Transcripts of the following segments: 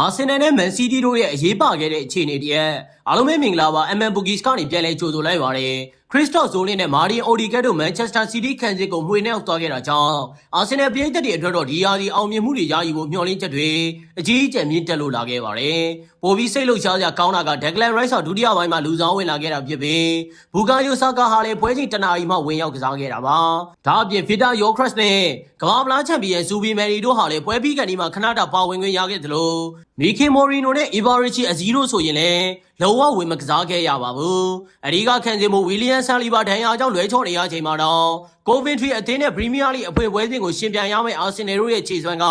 အာဆင်နယ်နဲ့မန်စီးတီးတို့ရဲ့အရေးပါခဲ့တဲ့အခြေအနေတည်းအားလုံးပဲမင်္ဂလာပါ MM Bookies ကနေပြန်လဲကြိုဆိုလိုက်ပါရစေခရစ်စတော့ဇိုးလင်းနဲ့မာရီအိုဒီကက်တို့မန်ချက်စတာစီးတီးခံစစ်ကိုမှွေနှောက်သွားခဲ့တာကြောင့်အာဆင်နယ်ပြည်သက်တွေအတွက်တော့ဒီယာဒီအောင်မြင်မှုတွေရယူဖို့မျှော်လင့်ချက်တွေအကြီးအကျယ်မြင့်တက်လို့လာခဲ့ပါတယ်ပိုပြီးစိတ်လှုပ်ရှားစရာကောင်းတာကဒက်ဂလန်ရိုက်ဆာဒုတိယပိုင်းမှာလူဆောင်ဝင်လာခဲ့တာဖြစ်ပြီးဘူကာယိုဆာကာဟာလည်းပွဲချိန်တနာရီမှဝင်ရောက်ကစားခဲ့တာပါဒါအပြင်ဗီတာယိုခရက်စ်နဲ့ကမ္ဘာ့ဖလားချန်ပီယံဇူဘီမယ်ရီတို့ဟာလည်းပွဲပြီးကန်ဒီမှာခဏတာပါဝင်ခွင့်ရခဲ့သလိုမီကင်မိုရီနိုနဲ့အီဗာရီချီအဇီရိုဆိုရင်လည်းလုံးဝဝင်မကစားခဲ့ရပါဘူးအဒီကခံစစ်မှုဝီလီယမ်ဆန်လီဘာဒန်ယာကြောင့်လွဲချော်နေရချိန်မှာတော့ကိုဗင်ထရီအသင်းနဲ့ပရီးမီးယားလိအဖွဲ့ပွဲစဉ်ကိုရှင်ပြန်ရမယ့်အာဆင်နယ်တို့ရဲ့ခြေစွမ်းက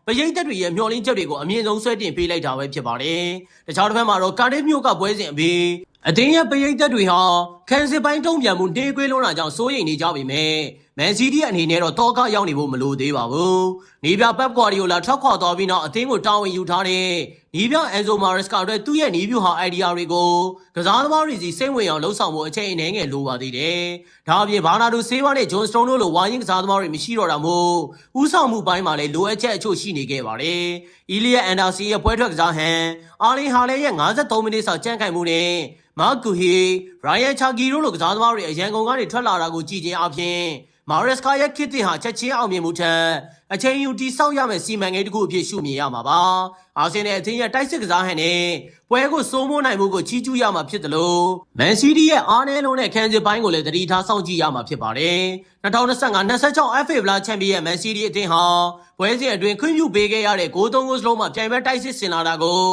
ပရိသတ်တွေရဲ့မျှော်လင့်ချက်တွေကိုအမြင့်ဆုံးဆွဲတင်ပေးလိုက်တာပဲဖြစ်ပါတယ်တခြားတစ်ဖက်မှာတော့ကာဒစ်မြို့ကပွဲစဉ်အပြီးအသင်းရဲ့ပရိသတ်တွေဟာခံစစ်ပိုင်းတုံ့ပြန်မှုနှေးကွေးလွန်းတာကြောင့်စိုးရိမ်နေကြပေမဲ့မန်စီးတီးအနေနဲ့တော့တောကရောက်နေဖို့မလိုသေးပါဘူး။နီးပြပက်ကွာဒီယိုလာထွက်ခွာသွားပြီးနောက်အသင်းကိုတာဝန်ယူထားတဲ့နီးပြအန်ဇိုမာရက်စ်ကအတွက်သူ့ရဲ့နီးပြဟာအိုင်ဒီယာတွေကိုကစားသမားတွေစီစိတ်ဝင်အောင်လှုပ်ဆောင်ဖို့အချိန်အနည်းငယ်လိုပါသေးတယ်။ဒါအပြင်ဘာနာဒိုဆေးဝါနဲ့ဂျွန်စတုန်းတို့လိုဝါရင်ကစားသမားတွေမရှိတော့တာမို့ဥဆောင်မှုပိုင်းမှာလည်းလိုအပ်ချက်အချို့ရှိနေခဲ့ပါတယ်။အီလီယာအန်ဒါစီရဲ့ပွဲထွက်ကစားဟန်အာလင်ဟာလဲရဲ့53မိနစ်စာကြန့်ခိုင်မှုနဲ့မာကူဟီရိုင်ယန်ချာဂီတို့လိုကစားသမားတွေအရန်ကုန်ကနေထွက်လာတာကိုကြည့်ခြင်းအပြင်မာရက်စကာရဲ့ခစ်တင်ဟာချက်ချင်းအောင်မြင်မှုထက်အချိန်ယူတီဆောက်ရမယ့်စီမံကိန်းတစ်ခုအဖြစ်ရှုမြင်ရမှာပါ။အာဆင်နယ်အသင်းရဲ့တိုက်စစ်ကစားဟန်နဲ့ပွဲကိုစိုးမိုးနိုင်မှုကိုချီးကျူးရမှာဖြစ်တယ်လို့မန်စီးတီးရဲ့အားနည်းလုံးနဲ့ခံစစ်ပိုင်းကိုလည်းသတိထားစောင့်ကြည့်ရမှာဖြစ်ပါတယ်။2025-26 FA ဖလားချန်ပီယံမန်စီးတီးအသင်းဟာပွဲစဉ်အတွင်းခွင့်ပြုပေးခဲ့ရတဲ့ဂိုး3ဂိုးစလုံးမှာပြိုင်ပွဲတိုက်စစ်ဆင်လာတာကို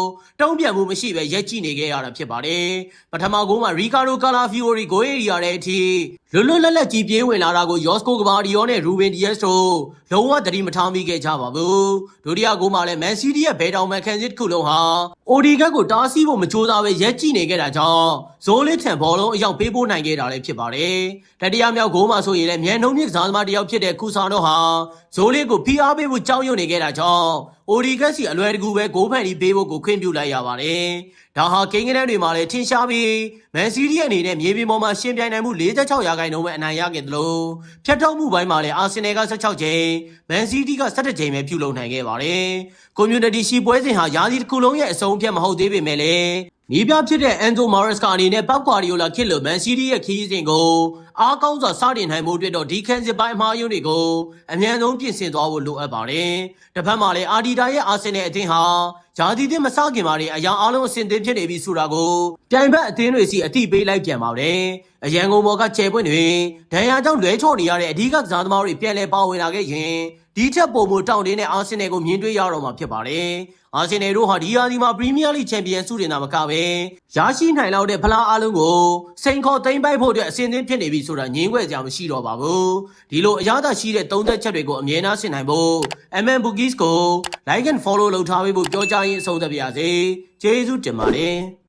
တုံ့ပြန်မှုမရှိဘဲရက်ကြည့်နေခဲ့ရတာဖြစ်ပါတယ်။ပထမဂိုးမှာရီကာဒိုကာလာဖီယိုရီဂိုးအေရီယာရဲ့အထိလွတ်လွတ်လပ်လပ်ကြီးပြေးဝင်လာတာကိုယော့စကိုကဘာဒီယောနဲ့ရူဘင်ဒီယက်စ်တို့လုံးဝသတိမထားမိခဲ့ကြပါဘူး။ဒုတိယဂိုးမှာလည်းမန်စီးတီးရဲ့ဘဲတောင်မန်ခံစစ်တစ်ခုလုံးဟာအိုဒီကက်ကိုတားဆီးဖို့မကြိုးစားပဲရက်ကြည့်နေခဲ့တာကြောင့်ဇိုးလစ်ထန်ဘောလုံးအရောက်ပေးပို့နိုင်ခဲ့တာလည်းဖြစ်ပါတယ်။တတိယမြောက်ဂိုးမှာဆိုရင်လည်းမြန်နှုံးမြင့်ကစားသမားတစ်ယောက်ဖြစ်တဲ့ကူဆာတို့ဟာဇိုးလစ်ကိုဖိအားပေးဖို့ကြောက်ရွံ့နေခဲ့တာကြောင့်အိုဒီကက်စီအလွယ်တကူပဲဂိုးဖန်ပြီးပေးဖို့ကိုခွင့်ပြုလိုက်ရပါတယ်။ဒါဟာကိန်းဂဏန်းတွေမှာလည်းထင်ရှားပြီးမန်စီးတီးအနေနဲ့မြေပြင်ပေါ်မှာရှင်ပြိုင်နိုင်မှု46%ပဲအနိုင်ရခဲ့သလိုဖြတ်တောက်မှုပိုင်းမှာလည်းအာဆင်နယ်က16ချိန်မန်စီးတီးက17ချိန်ပဲပြုလုပ်နိုင်ခဲ့ပါတယ်။ Community ရှိပွဲစဉ်ဟာယာစီတစ်ခုလုံးရဲ့အဆုံးဖြတ်မဟုတ်သေးပေမဲ့လည်းနီးပြဖြစ်တဲ့အန်ဇိုမာရက်စ်ကအနေနဲ့ပောက်ကွာဒီယိုလာခစ်လိုမန်စီးတီးရဲ့ခီးစဉ်ကိုအားကောင်းစွာစတင်နိုင်မှုအတွက်တော့ဒီခန်းစစ်ပိုင်းအမှားယွင်းတွေကိုအမြန်ဆုံးပြင်ဆင်သွားဖို့လိုအပ်ပါတယ်။တစ်ဖက်မှာလည်းအာဒီတာရဲ့အာဆင်နယ်အသင်းဟာဂျာဒီတင်မစခင်မှာအရာအားလုံးအဆင်သင့်ဖြစ်နေပြီဆိုတာကိုပြိုင်ဘက်အသင်းတွေစီအတိပေးလိုက်ပြန်ပါတယ်။အရန်ကုန်ဘော်ကကျဲပွင့်တွေဒဏ်ရာကြောင့်လွဲချော်နေရတဲ့အဓိကကစားသမားတွေပြန်လည်ပါဝင်လာခဲ့ရင်ဒီထက်ပိုမိုတောင့်တင်းတဲ့အာဆင်နယ်ကိုမြင်တွေ့ရတော့မှာဖြစ်ပါတယ်။အာဆင်နယ်တို့ဟာဒီယာဒီမှာပရီးမီးယားလိချန်ပီယံဆုတင်တာမကပဲရရှိနိုင်လောက်တဲ့ဖလားအားလုံးကိုစိန်ခေါ်သိမ်းပိုက်ဖို့အတွက်အဆင်သင့်ဖြစ်နေပြီဆိုတာငြင်းခွဲကြမရှိတော့ပါဘူး။ဒီလိုအရသာရှိတဲ့သုံးသက်ချက်တွေကိုအမြဲတမ်းဆင်နိုင်ဖို့ MM Bookies ကို like and follow လုပ်ထားပေးဖို့ပြောကြားရင်းအဆုံးသတ်ပါရစေ။ကျေးဇူးတင်ပါတယ်။